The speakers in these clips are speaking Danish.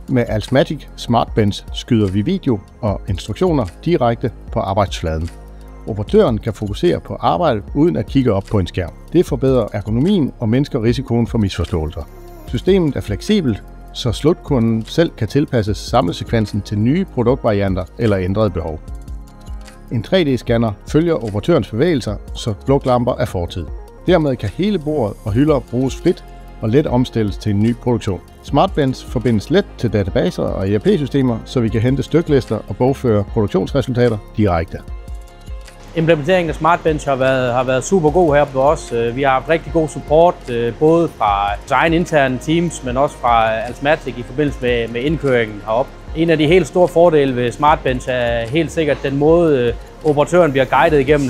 Med Alsmatic SmartBench skyder vi video og instruktioner direkte på arbejdsfladen. Operatøren kan fokusere på arbejdet uden at kigge op på en skærm. Det forbedrer ergonomien og mindsker risikoen for misforståelser. Systemet er fleksibelt, så slutkunden selv kan tilpasse samlesekvensen til nye produktvarianter eller ændrede behov. En 3D-scanner følger operatørens bevægelser, så bloklamper er fortid. Dermed kan hele bordet og hylder bruges frit og let omstilles til en ny produktion. SmartBench forbindes let til databaser og ERP-systemer, så vi kan hente styklister og bogføre produktionsresultater direkte. Implementeringen af SmartBench har været super god her på os. Vi har haft rigtig god support, både fra egen interne teams, men også fra Alsmatic i forbindelse med indkøringen herop. En af de helt store fordele ved SmartBench er helt sikkert den måde, operatøren bliver guidet igennem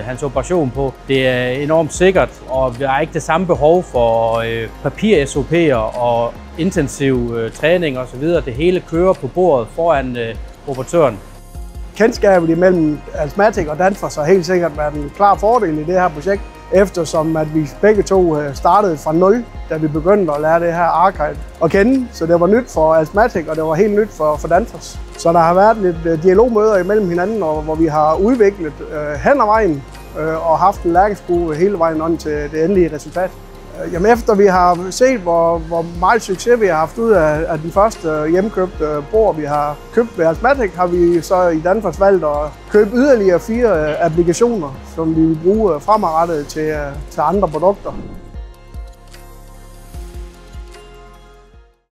hans operation på. Det er enormt sikkert, og vi har ikke det samme behov for papir-SOP'er og intensiv træning osv. Det hele kører på bordet foran operatøren. Kendskabet imellem Alsmatic og Danfoss har helt sikkert været en klar fordel i det her projekt, eftersom at vi begge to startede fra 0, da vi begyndte at lære det her archive at kende. Så det var nyt for Alsmatic, og det var helt nyt for Danfoss. Så der har været lidt dialogmøder imellem hinanden, hvor vi har udviklet hen ad vejen og haft en læringskurve hele vejen on til det endelige resultat. Jamen efter vi har set, hvor meget succes vi har haft ud af den første hjemkøbte bord, vi har købt ved Alsmatic, har vi så i Danfoss valgt at købe yderligere 4 applikationer, som vi vil bruge fremadrettet til andre produkter.